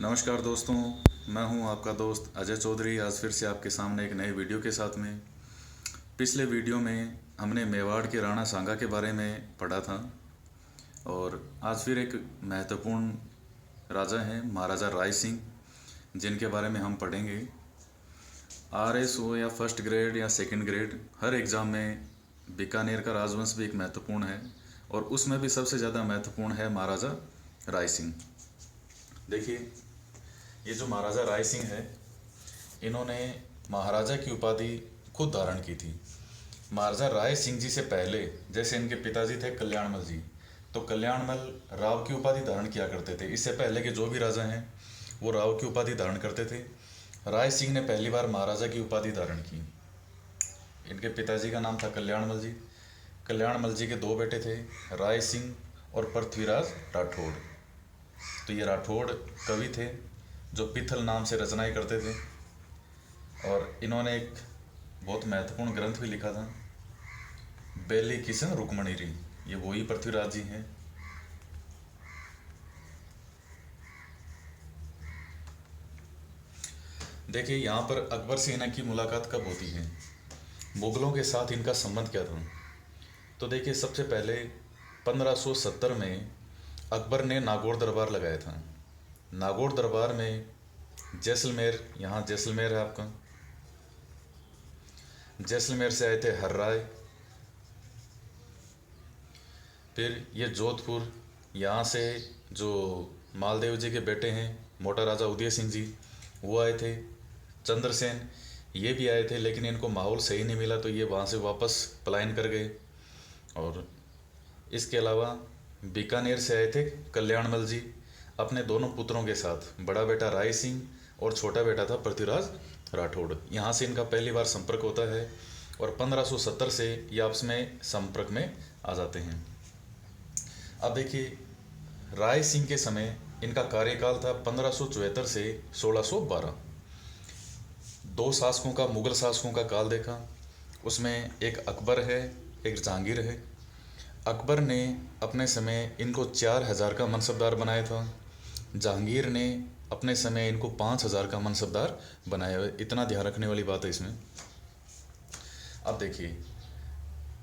नमस्कार दोस्तों, मैं हूं आपका दोस्त अजय चौधरी। आज फिर से आपके सामने एक नए वीडियो के साथ में। पिछले वीडियो में हमने मेवाड़ के राणा सांगा के बारे में पढ़ा था और आज फिर एक महत्वपूर्ण राजा हैं महाराजा राय सिंह, जिनके बारे में हम पढ़ेंगे। RS हो या फर्स्ट ग्रेड या सेकंड ग्रेड, हर एग्ज़ाम में बीकानेर का राजवंश भी एक महत्वपूर्ण है और उसमें भी सबसे ज़्यादा महत्वपूर्ण है महाराजा राय सिंह। देखिए, ये जो महाराजा राय सिंह है, इन्होंने महाराजा की उपाधि खुद धारण की थी। महाराजा राय सिंह जी से पहले जैसे इनके पिताजी थे कल्याणमल जी, तो कल्याणमल राव की उपाधि धारण किया करते थे। इससे पहले के जो भी राजा हैं वो राव की उपाधि धारण करते थे। राय सिंह ने पहली बार महाराजा की उपाधि धारण की। इनके पिताजी का नाम था कल्याणमल जी। कल्याणमल जी के दो बेटे थे, राय सिंह और पृथ्वीराज राठौड़। तो ये राठौड़ कवि थे जो पिथल नाम से रचनाएं करते थे और इन्होंने एक बहुत महत्वपूर्ण ग्रंथ भी लिखा था, बेली किशन रुक्मणी री। ये वही पृथ्वीराज जी हैं। देखिए, यहाँ पर अकबर से इनकी मुलाकात कब होती है, मुगलों के साथ इनका संबंध क्या था। तो देखिए, सबसे पहले 1570 में अकबर ने नागौर दरबार लगाया था। नागौर दरबार में जैसलमेर, यहाँ जैसलमेर है आपका, जैसलमेर से आए थे हर्राय। फिर ये जोधपुर, यहाँ से जो मालदेव जी के बेटे हैं मोटा राजा उदय सिंह जी, वो आए थे। चंद्रसेन ये भी आए थे, लेकिन इनको माहौल सही नहीं मिला तो ये वहाँ से वापस पलायन कर गए। और इसके अलावा बीकानेर से आए थे कल्याणमल जी अपने दोनों पुत्रों के साथ, बड़ा बेटा राय सिंह और छोटा बेटा था पृथ्वीराज राठौड़। यहाँ से इनका पहली बार संपर्क होता है और 1570 से ये आपस में संपर्क में आ जाते हैं। अब देखिए, राय सिंह के समय इनका कार्यकाल था 1574 से 1612। दो शासकों का, मुगल शासकों का काल देखा। उसमें एक अकबर है, एक जहांगीर है। अकबर ने अपने समय इनको 4000 का मनसबदार बनाया था। जहांगीर ने अपने समय इनको 5000 का मनसबदार बनाया है। इतना ध्यान रखने वाली बात है इसमें। अब देखिए,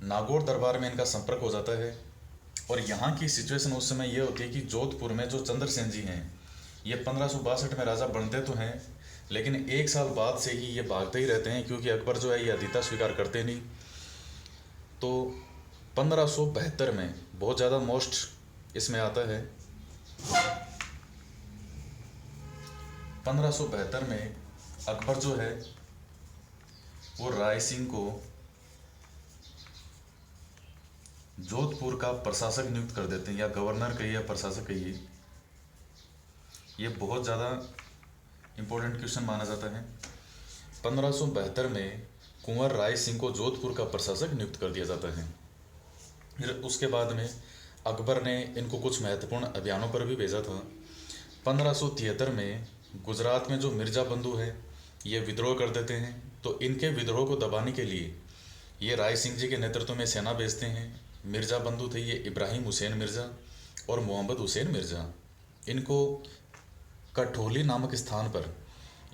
नागौर दरबार में इनका संपर्क हो जाता है और यहाँ की सिचुएशन उस समय ये होती है कि जोधपुर में जो चंद्रसेन जी हैं, ये 1562 में राजा बनते तो हैं, लेकिन एक साल बाद से ही ये भागते ही रहते हैं, क्योंकि अकबर जो है ये आदिता स्वीकार करते नहीं। तो 1572 में बहुत ज़्यादा मोस्ट इसमें आता है। 1572 में अकबर जो है वो राय सिंह को जोधपुर का प्रशासक नियुक्त कर देते हैं, या गवर्नर कहिए या प्रशासक कहिए। ये बहुत ज़्यादा इम्पोर्टेंट क्वेश्चन माना जाता है। 1572 में कुंवर राय सिंह को जोधपुर का प्रशासक नियुक्त कर दिया जाता है। फिर उसके बाद में अकबर ने इनको कुछ महत्वपूर्ण अभियानों पर भी भेजा था। 1573 में गुजरात में जो मिर्ज़ा बंधु है ये विद्रोह कर देते हैं, तो इनके विद्रोह को दबाने के लिए ये राय सिंह जी के नेतृत्व में सेना भेजते हैं। मिर्ज़ा बंधु थे ये इब्राहिम हुसैन मिर्ज़ा और मोहम्मद हुसैन मिर्ज़ा। इनको कठोली नामक स्थान पर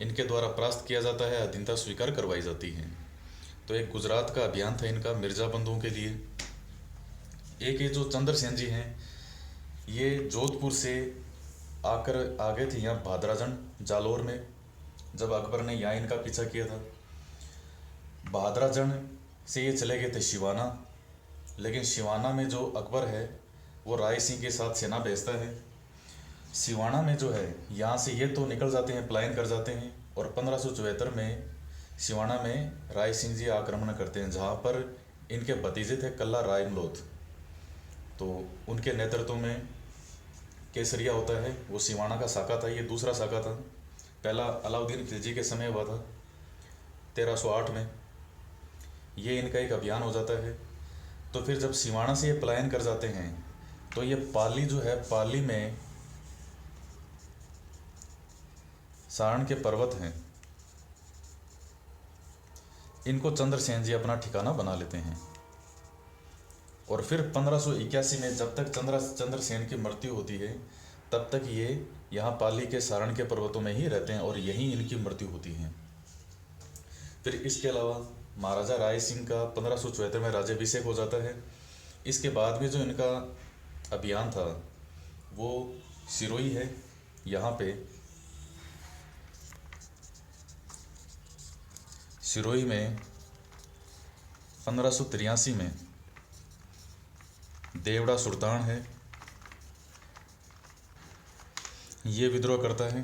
इनके द्वारा परास्त किया जाता है, अधीनता स्वीकार करवाई जाती है। तो एक गुजरात का अभियान था इनका मिर्ज़ा बंधुओं के लिए। एक ये जो चंद्रसेन जी हैं, ये जोधपुर से आकर आ गए थे यहाँ भादराजन जालोर में, जब अकबर ने यहाँ इनका पीछा किया था। भादराजन से ये चले गए थे शिवाना, लेकिन शिवाना में जो अकबर है वो राय सिंह के साथ सेना भेजता है। सिवाना में जो है यहाँ से ये तो निकल जाते हैं, पलायन कर जाते हैं, और 1574 में सिवाना में राय सिंह जी आक्रमण करते हैं, जहाँ पर इनके भतीजे थे कल्ला राय मलोथ। तो उनके नेतृत्व में केसरिया होता है, वो सिवाना का साका था, ये दूसरा साका था। पहला अलाउद्दीन खिलजी के समय हुआ था 1308 में। ये इनका एक अभियान हो जाता है। तो फिर जब सिवाना से ये पलायन कर जाते हैं तो ये पाली जो है, पाली में सारण के पर्वत हैं, इनको चंद्रसेन जी अपना ठिकाना बना लेते हैं। और फिर 1581 में जब तक चंद्रसेन की मृत्यु होती है तब तक ये यहाँ पाली के सारण के पर्वतों में ही रहते हैं और यहीं इनकी मृत्यु होती है। फिर इसके अलावा महाराजा राय सिंह का 1574 में राज्याभिषेक हो जाता है। इसके बाद भी जो इनका अभियान था वो सिरोही है। यहाँ पे सिरोही में 1583 में देवड़ा सुल्तान है, ये विद्रोह करता है।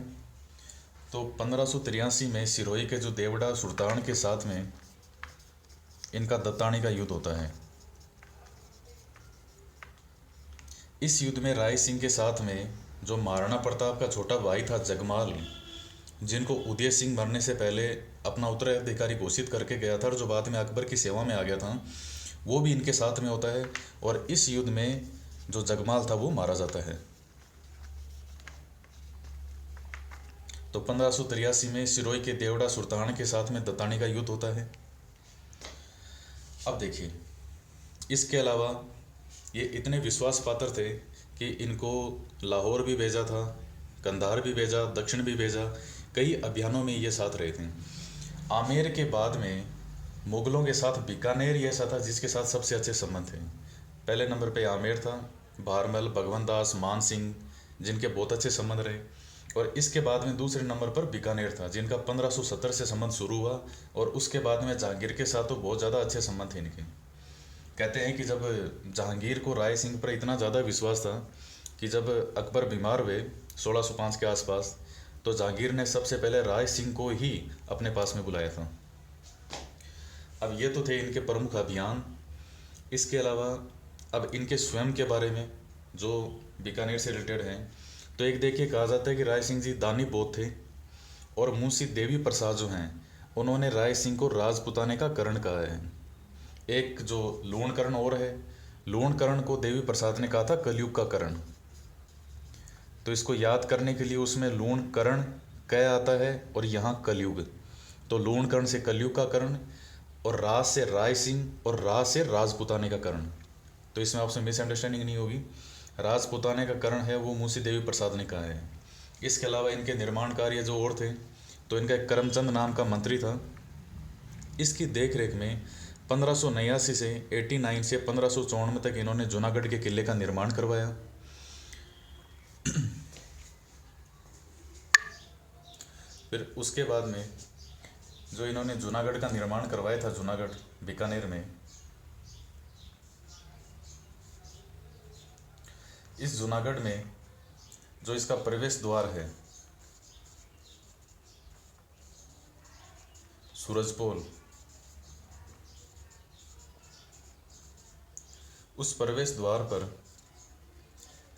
तो 1583 में सिरोही के जो देवड़ा सुल्तान के साथ में इनका दत्तानी का युद्ध होता है। इस युद्ध में राय सिंह के साथ में जो महाराणा प्रताप का छोटा भाई था जगमाल, जिनको उदय सिंह मरने से पहले अपना उत्तराधिकारी घोषित करके गया था और जो बाद में अकबर की सेवा में आ गया था, वो भी इनके साथ में होता है और इस युद्ध में जो जगमाल था वो मारा जाता है। तो 1583 में सिरोही के देवड़ा सुल्तान के साथ में दत्तानी का युद्ध होता है। अब देखिए, इसके अलावा ये इतने विश्वास पात्र थे कि इनको लाहौर भी भेजा था, कंधार भी भेजा, दक्षिण भी भेजा, कई अभियानों में ये साथ रहे थे। आमेर के बाद में मुगलों के साथ बीकानेर ये ऐसा था जिसके साथ सबसे अच्छे संबंध थे। पहले नंबर पे आमेर था, भारमल, भगवंत दास, मान सिंह, जिनके बहुत अच्छे संबंध रहे। और इसके बाद में दूसरे नंबर पर बीकानेर था, जिनका 1570 से संबंध शुरू हुआ और उसके बाद में जहांगीर के साथ तो बहुत ज़्यादा अच्छे संबंध थे इनके। कहते हैं कि जब जहांगीर को राय सिंह पर इतना ज़्यादा विश्वास था कि जब अकबर बीमार हुए 1605 के आसपास, तो जहांगीर ने सबसे पहले राय सिंह को ही अपने पास में बुलाया था। अब ये तो थे इनके प्रमुख अभियान। इसके अलावा अब इनके स्वयं के बारे में जो बीकानेर से रिलेटेड हैं, तो एक देखिए कहा जाता है कि राय सिंह जी दानी बहुत थे और मुंशी देवी प्रसाद जो हैं उन्होंने राय सिंह को राजपुताने का करण कहा है। एक जो लूणकरण और है, लूणकरण को देवी प्रसाद ने कहा था कलयुग का करण। तो इसको याद करने के लिए उसमें लूणकरण कह आता है और यहाँ कलयुग, तो लूणकरण से कलयुग का करण और राज से राय सिंह और राज से राजपुताने का करण। तो इसमें आपसे मिसअंडरस्टैंडिंग नहीं होगी। राजपुताने का करण है वो मुंशी देवी प्रसाद ने कहा है। इसके अलावा इनके निर्माण कार्य जो और थे, तो इनका एक करमचंद नाम का मंत्री था। इसकी देख रेख में 1589 से 89 से 1554 तक इन्होंने जूनागढ़ के किले का निर्माण करवाया। फिर उसके बाद में जो इन्होंने जूनागढ़ का निर्माण करवाया था, जूनागढ़ बीकानेर में, इस जूनागढ़ में जो इसका प्रवेश द्वार है सूरजपोल, उस प्रवेश द्वार पर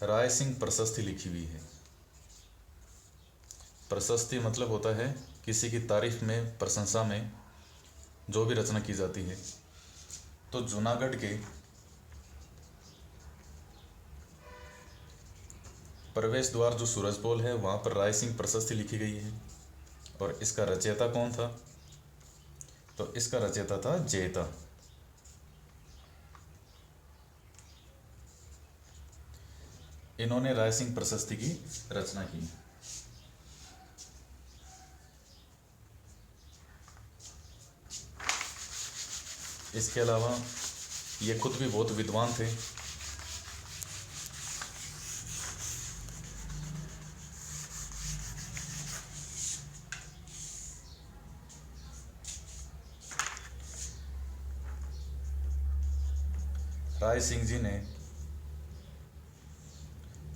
राय सिंह प्रशस्ति लिखी हुई है। प्रशस्ति मतलब होता है किसी की तारीफ में, प्रशंसा में जो भी रचना की जाती है। तो जूनागढ़ के प्रवेश द्वार जो सूरजपोल है वहाँ पर राय सिंह प्रशस्ति लिखी गई है। और इसका रचयिता कौन था? तो इसका रचयिता था जयता। इन्होंने राय सिंह प्रशस्ति की रचना की। इसके अलावा ये खुद भी बहुत विद्वान थे। राय सिंह जी ने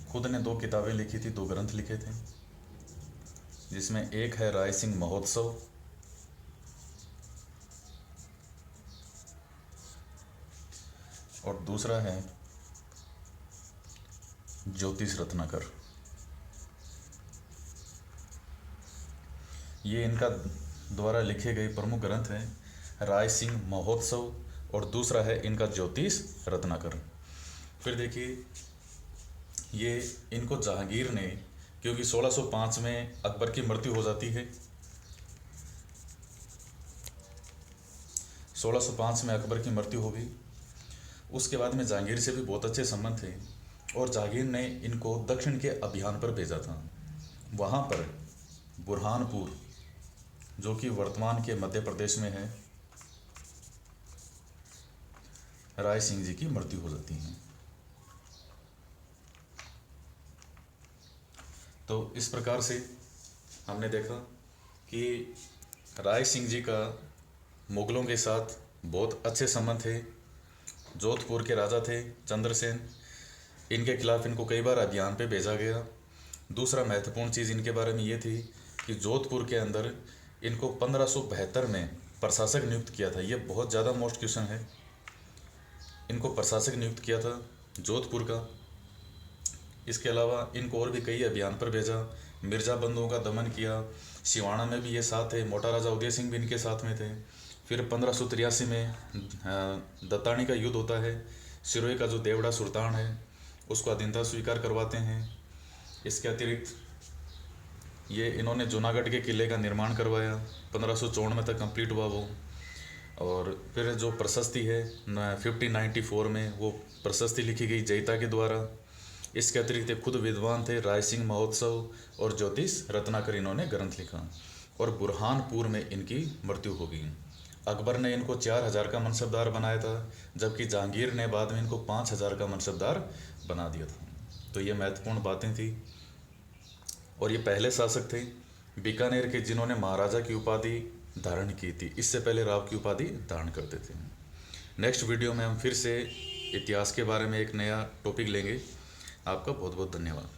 खुद ने 2 किताबें लिखी थी, 2 ग्रंथ लिखे थे, जिसमें एक है राय सिंह महोत्सव और दूसरा है ज्योतिष रत्नाकर। ये इनका द्वारा लिखे गए प्रमुख ग्रंथ हैं, राय सिंह महोत्सव और दूसरा है इनका ज्योतिष रत्नाकर। फिर देखिए, ये इनको जहांगीर ने, क्योंकि 1605 में अकबर की मृत्यु हो जाती है, 1605 में अकबर की मृत्यु हो गई। उसके बाद में जहांगीर से भी बहुत अच्छे संबंध थे और जहांगीर ने इनको दक्षिण के अभियान पर भेजा था। वहाँ पर बुरहानपुर, जो कि वर्तमान के मध्य प्रदेश में है, राय सिंह जी की मृत्यु हो जाती है। तो इस प्रकार से हमने देखा कि राय सिंह जी का मुगलों के साथ बहुत अच्छे संबंध थे। जोधपुर के राजा थे चंद्रसेन, इनके खिलाफ इनको कई बार अभियान पे भेजा गया। दूसरा महत्वपूर्ण चीज़ इनके बारे में ये थी कि जोधपुर के अंदर इनको 1572 में प्रशासक नियुक्त किया था। ये बहुत ज़्यादा मोस्ट क्वेश्चन है। इनको प्रशासक नियुक्त किया था जोधपुर का। इसके अलावा इनको और भी कई अभियान पर भेजा, मिर्जा बंधुओं का दमन किया। सिवाना में भी ये साथ थे, मोटा राजा उदय सिंह भी इनके साथ में थे। फिर 1583 में दत्तानी का युद्ध होता है। सिरोही का जो देवड़ा सुल्तान है उसको अधीनता स्वीकार करवाते हैं। इसके अतिरिक्त ये इन्होंने जूनागढ़ के किले का निर्माण करवाया, 1554 तक कंप्लीट हुआ वो। और फिर जो प्रशस्ति है 1594 में वो प्रशस्ति लिखी गई जयता के द्वारा। इसके अतिरिक्त खुद विद्वान थे, राय सिंह महोत्सव और ज्योतिष रत्नाकर इन्होंने ग्रंथ लिखा। और बुरहानपुर में इनकी मृत्यु हो गई। अकबर ने इनको 4000 का मनसबदार बनाया था, जबकि जहांगीर ने बाद में इनको 5000 का मनसबदार बना दिया था। तो ये महत्वपूर्ण बातें थी। और ये पहले शासक थे बीकानेर के जिन्होंने महाराजा की उपाधि धारण की थी। इससे पहले राव की उपाधि धारण करते थे। नेक्स्ट वीडियो में हम फिर से इतिहास के बारे में एक नया टॉपिक लेंगे। आपका बहुत बहुत धन्यवाद।